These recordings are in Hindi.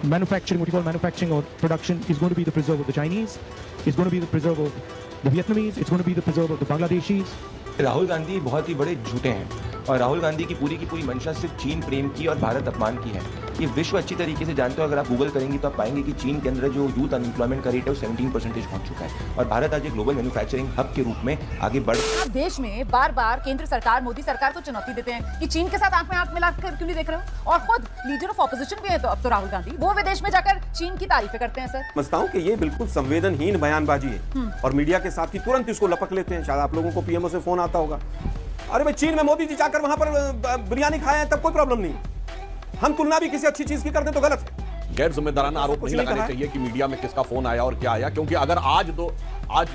manufacturing, what you call manufacturing or production, is going to be the preserve of the Chinese, is going to be the preserve of the Vietnamese, it's going to be the preserve of the Bangladeshis. Rahul Gandhi बहुत ही बड़े झूठे हैं और राहुल गांधी की पूरी मंशा सिर्फ चीन प्रेम की और भारत अपमान की है। ये विश्व अच्छी तरीके से जानते हो। अगर आप गूगल करेंगे तो आप पाएंगे कि चीन के अंदर जो यूथ अनएम्प्लॉयमेंट का रेट है वो 17% पहुंच चुका है और भारत आज एक ग्लोबल मैन्युफैक्चरिंग हब के रूप में आगे बढ़। देश में बार बार केंद्र सरकार, मोदी सरकार को चुनौती देते हैं कि चीन के साथ आंख में आंख मिलाकर क्यों नहीं देख रहे हो, और खुद लीडर ऑफ ऑपोजिशन भी है तो अब तो राहुल गांधी, वो विदेश में जाकर चीन की तारीफें करते हैं। सर समझता हूं कि ये बिल्कुल संवेदनहीन बयानबाजी है और मीडिया के साथ ही तुरंत इसको लपक लेते हैं। शायद आप लोगों को पीएमओ से फोन आता होगा, अरे भाई चीन में मोदी जी जाकर वहां पर बिरयानी खाए हैं तब कोई प्रॉब्लम नहीं, हम तुलना भी किसी अच्छी चीज की करते तो गलत है। गैर जिम्मेदाराना आरोप नहीं लगाने चाहिए कि मीडिया में किसका फोन आया और क्या आया, क्योंकि अगर आज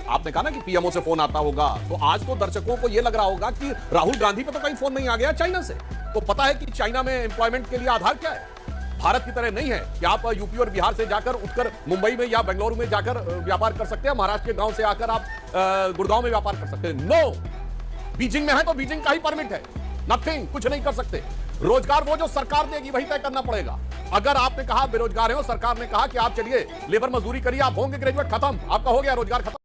आपने कहा ना कि पीएमओ से फोन आता होगा तो आज तो दर्शकों को यह लग रहा होगा कि राहुल गांधी पे तो कहीं फोन नहीं आ गया चाइना से। तो पता है कि चाइना में एम्प्लॉयमेंट के लिए आधार क्या है। भारत की तरह नहीं है कि आप यूपी और बिहार से जाकर उठकर मुंबई में या बेंगलुरु में जाकर व्यापार कर सकते हैं, महाराष्ट्र के गांव से आकर आप गुड़गांव में व्यापार कर सकते हैं। नो, बीजिंग में है तो बीजिंग का ही परमिट है, नथिंग, कुछ नहीं कर सकते। रोजगार वो जो सरकार देगी वही तय करना पड़ेगा। अगर आपने कहा बेरोजगार है, सरकार ने कहा कि आप चलिए लेबर मजदूरी करिए, आप होंगे ग्रेजुएट, खत्म, आपका हो गया रोजगार खत्म।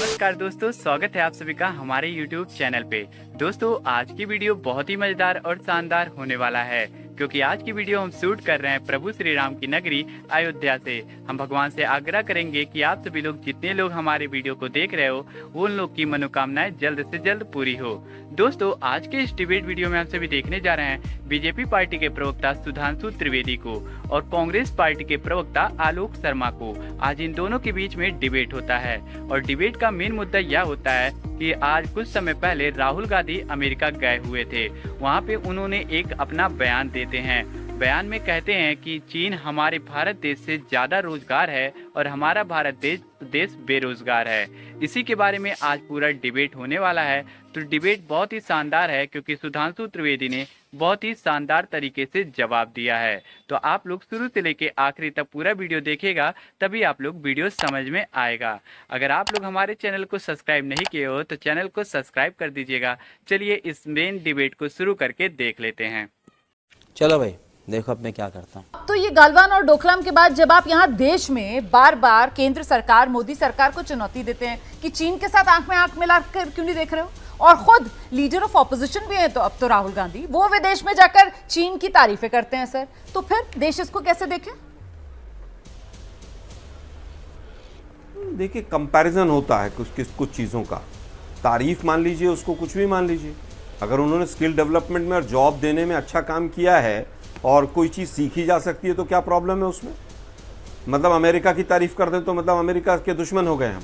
नमस्कार दोस्तों, स्वागत है आप सभी का हमारे YouTube चैनल पे। दोस्तों आज की वीडियो बहुत ही मजेदार और शानदार होने वाला है, क्योंकि आज की वीडियो हम शूट कर रहे हैं प्रभु श्री राम की नगरी अयोध्या से। हम भगवान से आग्रह करेंगे कि आप सभी लोग, जितने लोग हमारे वीडियो को देख रहे हो, वो उन लोग की मनोकामनाएं जल्द से जल्द पूरी हो। दोस्तों आज के इस डिबेट वीडियो में हम सभी देखने जा रहे हैं बीजेपी पार्टी के प्रवक्ता सुधांशु त्रिवेदी को और कांग्रेस पार्टी के प्रवक्ता आलोक शर्मा को। आज इन दोनों के बीच में डिबेट होता है और डिबेट का मेन मुद्दा यह होता है कि आज कुछ समय पहले राहुल गांधी अमेरिका गए हुए थे। वहां पे उन्होंने एक अपना बयान देते हैं। बयान में कहते हैं कि चीन हमारे भारत देश से ज़्यादा रोजगार है और हमारा भारत देश बेरोजगार है। इसी के बारे में आज पूरा डिबेट होने वाला है। तो डिबेट बहुत ही शानदार है, क्योंकि सुधांशु त्रिवेदी ने बहुत ही शानदार तरीके से जवाब दिया है। तो आप लोग शुरू से लेके आखिरी तक पूरा वीडियो देखेगा, तभी आप लोग वीडियो समझ में आएगा। अगर आप लोग हमारे चैनल को सब्सक्राइब नहीं किए हो तो चैनल को सब्सक्राइब कर दीजिएगा। चलिए इस मेन डिबेट को शुरू करके देख लेते हैं। चलो भाई देखो अब मैं क्या करता हूँ। तो ये गालवान और डोकलाम के बाद जब आप यहाँ देश में बार बार केंद्र सरकार, मोदी सरकार को चुनौती देते हैं कि चीन के साथ आंख में आंख मिलाकर क्यों नहीं देख रहे हो, और खुद लीडर ऑफ ऑपोजिशन भी है तो अब तो राहुल गांधी, वो विदेश में जाकर चीन की तारीफें करते हैं। सर तो फिर देश इसको कैसे देखे? देखिए कंपैरिजन होता है कुछ चीज़ों का, तारीफ मान लीजिए, उसको कुछ भी मान लीजिए। अगर उन्होंने स्किल डेवलपमेंट में और जॉब देने में अच्छा काम किया है और कोई चीज़ सीखी जा सकती है तो क्या प्रॉब्लम है उसमें? मतलब अमेरिका की तारीफ कर दें तो मतलब अमेरिका के दुश्मन हो गए हम।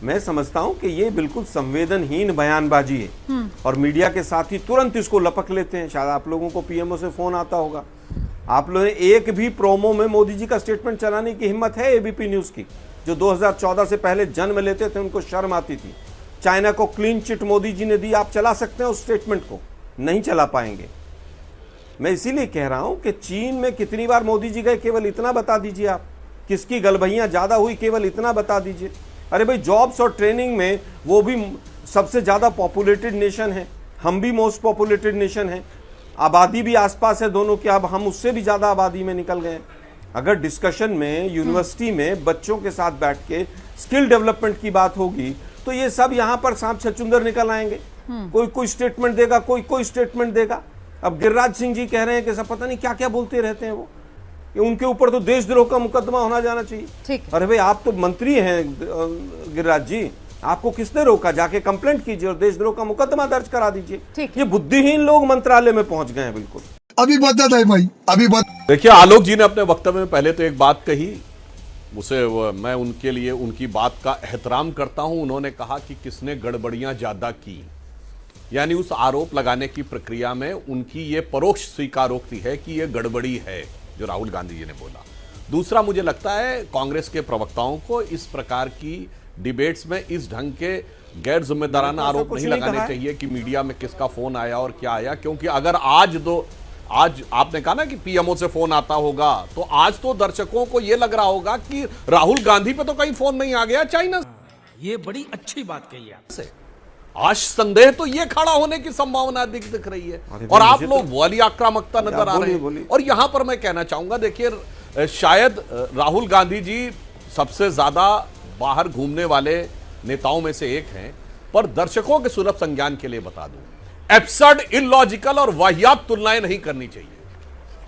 मैं समझता हूं कि ये बिल्कुल संवेदनहीन बयानबाजी है और मीडिया के साथ ही तुरंत इसको लपक लेते हैं। शायद आप लोगों को पीएमओ से फोन आता होगा, आप लोगों ने एक भी प्रोमो में मोदी जी का स्टेटमेंट चलाने की हिम्मत है एबीपी न्यूज की, जो 2014 से पहले जन्म लेते थे उनको शर्म आती थी। चाइना को क्लीन चिट मोदी जी ने दी, आप चला सकते हैं उस स्टेटमेंट को? नहीं चला पाएंगे। मैं इसीलिए कह रहा हूं कि चीन में कितनी बार मोदी जी गए, केवल इतना बता दीजिए। आप किसकी गलबहियां ज्यादा हुई, केवल इतना बता दीजिए। अरे भाई जॉब्स और ट्रेनिंग में वो भी सबसे ज्यादा पॉपुलेटेड नेशन है, हम भी मोस्ट पॉपुलेटेड नेशन है, आबादी भी आसपास है दोनों की, अब हम उससे भी ज्यादा आबादी में निकल गए। अगर डिस्कशन में यूनिवर्सिटी में बच्चों के साथ बैठ के स्किल डेवलपमेंट की बात होगी तो ये सब यहाँ पर सांप छछूंदर निकल आएंगे। कोई स्टेटमेंट देगा, कोई स्टेटमेंट देगा। अब गिरिराज सिंह जी कह रहे हैं कि सब पता नहीं क्या क्या बोलते रहते हैं वो, उनके ऊपर तो देशद्रोह का मुकदमा होना जाना चाहिए। अरे भाई आप तो मंत्री हैं गिरिराज जी, आपको किसने रोका? जाके कंप्लेंट कीजिए और देशद्रोह का मुकदमा दर्ज करा दीजिए। ये बुद्धिहीन लोग मंत्रालय में पहुंच गए हैं बिल्कुल। अभी बता था भाई, अभी देखिए आलोक जी ने अपने वक्तव्य में पहले तो एक बात कही, उसे मैं उनके लिए उनकी बात का एहतराम करता हूं। उन्होंने कहा कि किसने गड़बड़ियां ज्यादा की, यानी उस आरोप लगाने की प्रक्रिया में उनकी ये परोक्ष स्वीकारोक्ति है कि ये गड़बड़ी है जो राहुल गांधी जी ने बोला। दूसरा, मुझे लगता है कांग्रेस के प्रवक्ताओं को इस प्रकार की डिबेट्स में इस ढंग के गैर जिम्मेदाराना आरोप नहीं लगाने चाहिए कि मीडिया में किसका फोन आया और क्या आया, क्योंकि अगर आज आपने कहा ना कि पीएमओ से फोन आता होगा तो आज तो दर्शकों को यह लग रहा होगा कि राहुल गांधी पे तो कहीं फोन नहीं आ गया चाइना। ये बड़ी अच्छी बात कही आपसे। आज संदेह तो ये खड़ा होने की संभावना दिख रही है और आप लोग वाली आक्रामकता नजर आ रहे हैं। और यहां पर मैं कहना चाहूंगा, देखिए शायद राहुल गांधी जी सबसे ज्यादा बाहर घूमने वाले नेताओं में से एक हैं, पर दर्शकों के सुलभ संज्ञान के लिए बता दूं, एब्सर्ड, इलॉजिकल और वाहियात तुलनाएं नहीं करनी चाहिए।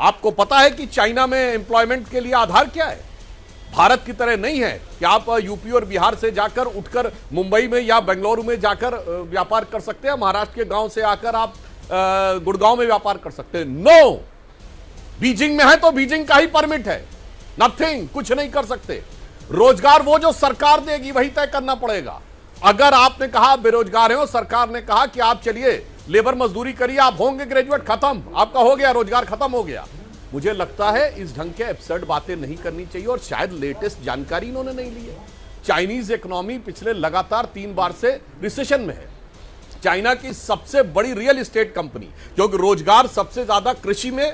आपको पता है कि चाइना में एम्प्लॉयमेंट के लिए आधार क्या है? भारत की तरह नहीं है कि आप यूपी और बिहार से जाकर उठकर मुंबई में या बेंगलुरु में जाकर व्यापार कर सकते हैं, महाराष्ट्र के गांव से आकर आप गुड़गांव में व्यापार कर सकते हैं। नो, बीजिंग में है तो बीजिंग का ही परमिट है, नथिंग, कुछ नहीं कर सकते। रोजगार वो जो सरकार देगी वही तय करना पड़ेगा। अगर आपने कहा बेरोजगार है और सरकार ने कहा कि आप चलिए लेबर मजदूरी करिए, आप होंगे ग्रेजुएट, खत्म, आपका हो गया, रोजगार खत्म हो गया। मुझे लगता है इस ढंग के एब्सर्ड बातें नहीं करनी चाहिए और शायद लेटेस्ट जानकारी इन्होंने नहीं ली है। चाइनीज इकोनॉमी पिछले लगातार 3 बार से रिसेशन में है। चाइना की सबसे बड़ी रियल एस्टेट कंपनी, क्योंकि रोजगार सबसे ज्यादा कृषि में,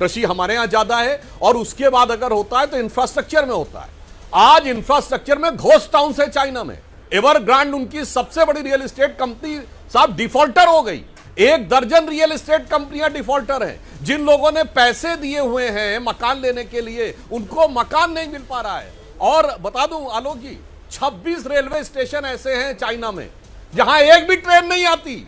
कृषि हमारे यहां ज्यादा है, और उसके बाद अगर होता है तो इंफ्रास्ट्रक्चर में होता है। आज इंफ्रास्ट्रक्चर में घोस्ट टाउन है चाइना में। एवरग्रांड उनकी सबसे बड़ी रियल एस्टेट कंपनी साहब डिफॉल्टर हो गई। 1 दर्जन रियल एस्टेट कंपनियां डिफॉल्टर हैं। जिन लोगों ने पैसे दिए हुए हैं मकान लेने के लिए, उनको मकान नहीं मिल पा रहा है। और बता दूं आलोक जी, 26 रेलवे स्टेशन ऐसे हैं चाइना में जहां एक भी ट्रेन नहीं आती।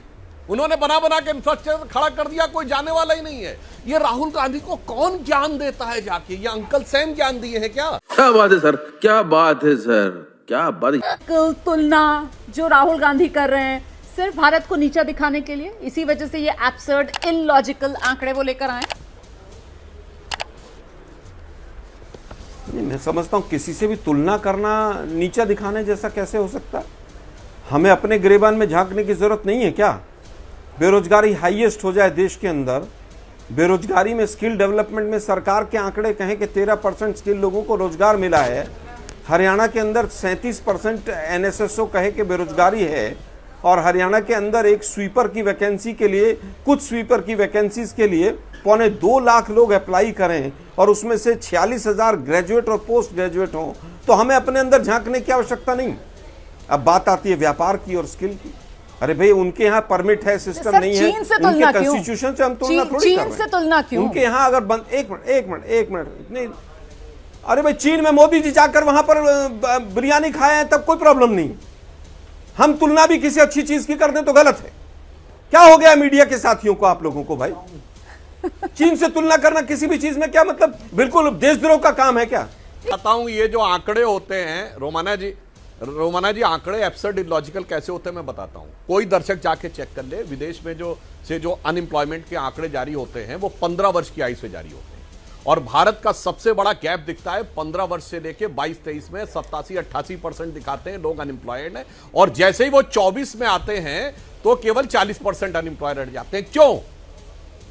उन्होंने बना बना के इंफ्रास्ट्रक्चर खड़ा कर दिया, कोई जाने वाला ही नहीं है। ये राहुल गांधी को कौन ज्ञान देता है जाके? ये अंकल सैम ज्ञान दिए हैं क्या? क्या बात है सर, क्या बात है सर, क्या बात है। तुलना जो राहुल गांधी कर रहे हैं सिर्फ भारत को नीचा दिखाने के लिए, इसी वजह से ये एब्सर्ड, इलॉजिकल आंकड़े वो लेकर आए। मैं समझता हूं किसी से भी तुलना करना नीचा दिखाने जैसा कैसे हो सकता है? हमें अपने गिरेबान में झांकने की जरूरत नहीं है क्या? बेरोजगारी हाईएस्ट हो जाए देश के अंदर, बेरोजगारी में स्किल डेवलपमेंट में सरकार के आंकड़े कहें कि 13% स्किल लोगों को रोजगार मिला है। हरियाणा के अंदर 37% एनएसएसओ कहे कि बेरोजगारी है, और हरियाणा के अंदर एक स्वीपर की वैकेंसी के लिए, कुछ स्वीपर की वैकेंसीज के लिए 2.25 लाख लोग अप्लाई करें, और उसमें से 46,000 ग्रेजुएट और पोस्ट ग्रेजुएट हों, तो हमें अपने अंदर झांकने की आवश्यकता नहीं। अब बात आती है व्यापार की और स्किल की। अरे भाई, उनके यहाँ परमिट है, सिस्टम नहीं है, उनके कॉन्स्टिट्यूशन से हम तुलना थोड़ी कर रहे हैं। उनके यहाँ अगर बंद, एक मिनट नहीं, अरे भाई चीन में मोदी जी जाकर वहां पर बिरयानी खाए हैं तब कोई प्रॉब्लम नहीं। हम तुलना भी किसी अच्छी चीज की कर दें तो गलत है। क्या हो गया मीडिया के साथियों को, आप लोगों को भाई? चीन से तुलना करना किसी भी चीज में क्या मतलब बिल्कुल देशद्रोह का काम है क्या? बताऊं, ये जो आंकड़े होते हैं रोमाना जी आंकड़े एब्सर्ड, इलॉजिकल कैसे होते हैं मैं बताता हूं। कोई दर्शक जाके चेक कर ले, विदेश में जो अनएम्प्लॉयमेंट के आंकड़े जारी होते हैं वो 15 वर्ष की आयु से जारी होते हैं, और भारत का सबसे बड़ा गैप दिखता है 15 वर्ष से लेके 22-23 में 87-88% दिखाते हैं लोग अनएम्प्लॉयड हैं, और जैसे ही वो 24 में आते हैं तो केवल 40% अनएम्प्लॉयड रह जाते हैं। क्यों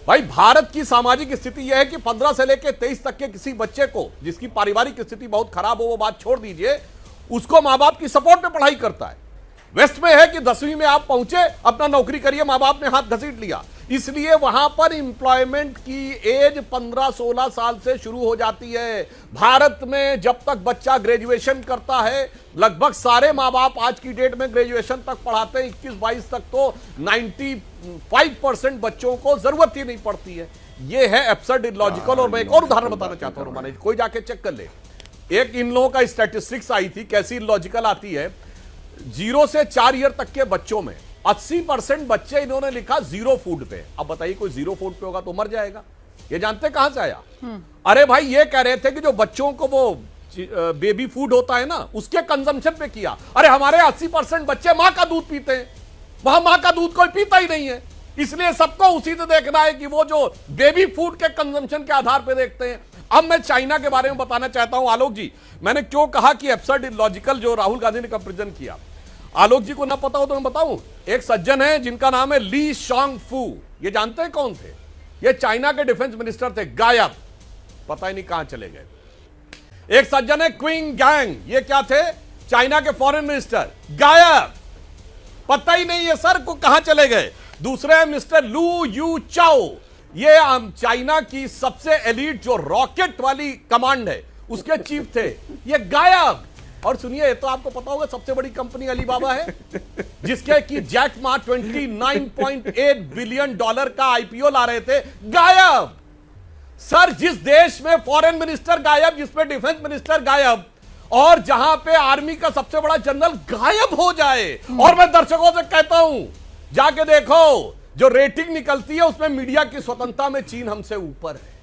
भाई? भारत की सामाजिक स्थिति यह है कि 15 से लेकर 23 तक के किसी बच्चे को, जिसकी पारिवारिक स्थिति बहुत खराब हो, वो बात छोड़ दीजिए, उसको मां बाप की सपोर्ट में पढ़ाई करता है। वेस्ट में है कि 10वीं में आप पहुंचे, अपना नौकरी करिए, मां बाप ने हाथ घसीट लिया। इसलिए वहां पर एम्प्लॉयमेंट की एज 15-16 साल से शुरू हो जाती है। भारत में जब तक बच्चा ग्रेजुएशन करता है, लगभग सारे मां बाप आज की डेट में ग्रेजुएशन तक पढ़ाते हैं। 21-22 तक तो 95% बच्चों को जरूरत ही नहीं पड़ती है। यह है एब्सर्ड, इलॉजिकल। और मैं एक और उदाहरण बताना चाहता हूं, रोमाना जी, कोई जाके चेक कर ले। एक इन लोगों का स्टैटिस्टिक्स आई थी, कैसी इलॉजिकल आती है। 0 से 4 ईयर तक के बच्चों में 80% बच्चे इन्होंने लिखा जीरो फूड पे। अब बताइए, कोई जीरो फूड पे होगा तो मर जाएगा। ये जानते कहां से आया? अरे भाई, ये कह रहे थे कि जो बच्चों को वो बेबी फूड होता है ना, उसके कंजम्पशन पे किया। अरे हमारे 80% बच्चे मां का दूध पीते हैं, वहां मां का दूध कोई पीता ही नहीं है। इसलिए सबको उसी से देखना है कि वो जो बेबी फूड के कंजम्पशन के आधार पर देखते हैं। अब मैं चाइना के बारे में बताना चाहता हूं आलोक जी। मैंने क्यों कहा कि एब्सर्ड, इलॉजिकल जो राहुल गांधी ने कंपैरिजन किया। आलोक जी को ना पता हो तो मैं बताऊं, एक सज्जन है जिनका नाम है ली शांग फू। ये जानते हैं कौन थे? ये चाइना के डिफेंस मिनिस्टर थे, गायब, पता ही नहीं कहां चले गए। एक सज्जन है क्विंग गैंग, ये क्या थे? चाइना के फॉरेन मिनिस्टर, गायब, पता ही नहीं है सर को कहां चले गए। दूसरे है मिस्टर लू यू चाओ, ये चाइना की सबसे एलीट जो रॉकेट वाली कमांड है उसके चीफ थे, ये गायब। और सुनिए, तो आपको पता होगा सबसे बड़ी कंपनी अलीबाबा है, जिसके की जैक मा $29.8 बिलियन का आईपीओ ला रहे थे, गायब। सर, जिस देश में फॉरेन मिनिस्टर गायब, जिसमें डिफेंस मिनिस्टर गायब, और जहां पे आर्मी का सबसे बड़ा जनरल गायब हो जाए, और मैं दर्शकों से कहता हूं जाके देखो, जो रेटिंग निकलती है उसमें मीडिया की स्वतंत्रता में चीन हमसे ऊपर है।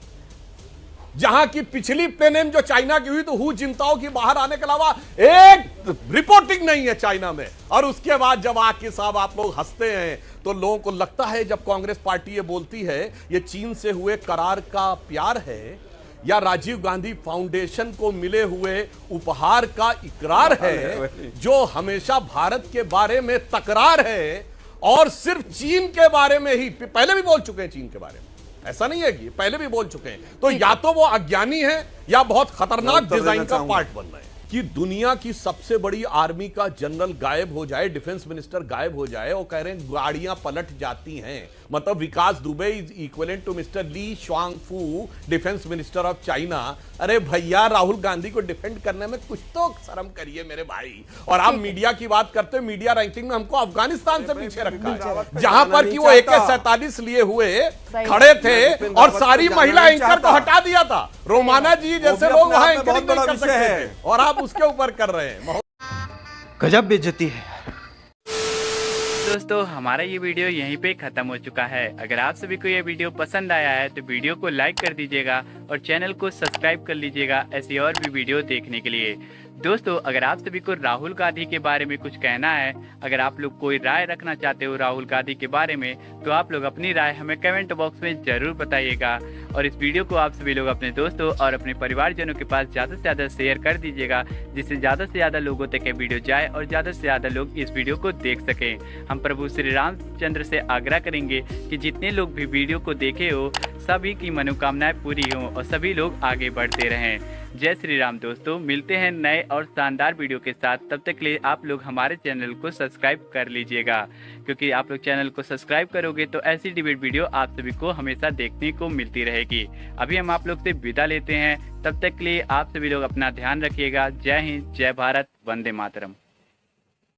जहां की पिछली प्लेनेम जो चाइना की हुई तो हु जिनताओ की बाहर आने के अलावा एक रिपोर्टिंग नहीं है चाइना में। और उसके बाद जब आके साहब आप लोग हंसते हैं तो लोगों को लगता है, जब कांग्रेस पार्टी ये बोलती है ये चीन से हुए करार का प्यार है या राजीव गांधी फाउंडेशन को मिले हुए उपहार का इकरार है, जो हमेशा भारत के बारे में तकरार है और सिर्फ चीन के बारे में ही, पहले भी बोल चुके हैं चीन के बारे में, ऐसा नहीं है कि पहले भी बोल चुके हैं, तो या तो वो अज्ञानी है या बहुत खतरनाक डिजाइन का पार्ट बन रहे हैं। कि दुनिया की सबसे बड़ी आर्मी का जनरल गायब हो जाए, डिफेंस मिनिस्टर गायब हो जाए, और कह रहे हैं गाड़ियां पलट जाती हैं, मतलब Vikas Dubey is equivalent to mister Li Shangfu, defence minister of China. अरे भैया, राहुल गांधी को डिफेंड करने में कुछ तो शर्म करिए मेरे भाई। और आप मीडिया की बात करते हैं, मीडिया रैंकिंग में हमको अफगानिस्तान से पीछे रखा है, जहां पर कि वो AK-47 लिए हुए खड़े थे और सारी महिला एंकर को हटा दिया था। रोमाना जी जैसे लोग वहां एंकरिंग नहीं कर सकते थे, और आप उसके ऊपर कर रहे हैं। गजब बेइज्जती है। दोस्तों, हमारा ये वीडियो यहीं पे खत्म हो चुका है। अगर आप सभी को ये वीडियो पसंद आया है तो वीडियो को लाइक कर दीजिएगा और चैनल को सब्सक्राइब कर लीजिएगा ऐसी और भी वीडियो देखने के लिए। दोस्तों, अगर आप सभी को राहुल गांधी के बारे में कुछ कहना है, अगर आप लोग कोई राय रखना चाहते हो राहुल गांधी के बारे में, तो आप लोग अपनी राय हमें कमेंट बॉक्स में जरूर बताइएगा। और इस वीडियो को आप सभी लोग अपने दोस्तों और अपने परिवारजनों के पास ज़्यादा से ज़्यादा शेयर कर दीजिएगा, जिससे ज़्यादा से ज़्यादा लोगों तक ये वीडियो जाए और ज़्यादा से ज़्यादा लोग इस वीडियो को देख सकें। हम प्रभु श्री रामचंद्र से आग्रह करेंगे कि जितने लोग भी वीडियो को देखे हो, सभी की मनोकामनाएं पूरी हों और सभी लोग आगे बढ़ते रहें। जय श्री राम। दोस्तों, मिलते हैं नए और शानदार वीडियो के साथ। तब तक के लिए आप लोग हमारे चैनल को सब्सक्राइब कर लीजिएगा, क्योंकि आप लोग चैनल को सब्सक्राइब करोगे तो ऐसी डिबेट वीडियो आप सभी को हमेशा देखने को मिलती रहेगी। अभी हम आप लोग से विदा लेते हैं, तब तक के लिए आप सभी लोग अपना ध्यान रखिएगा। जय हिंद, जय भारत, वंदे मातरम।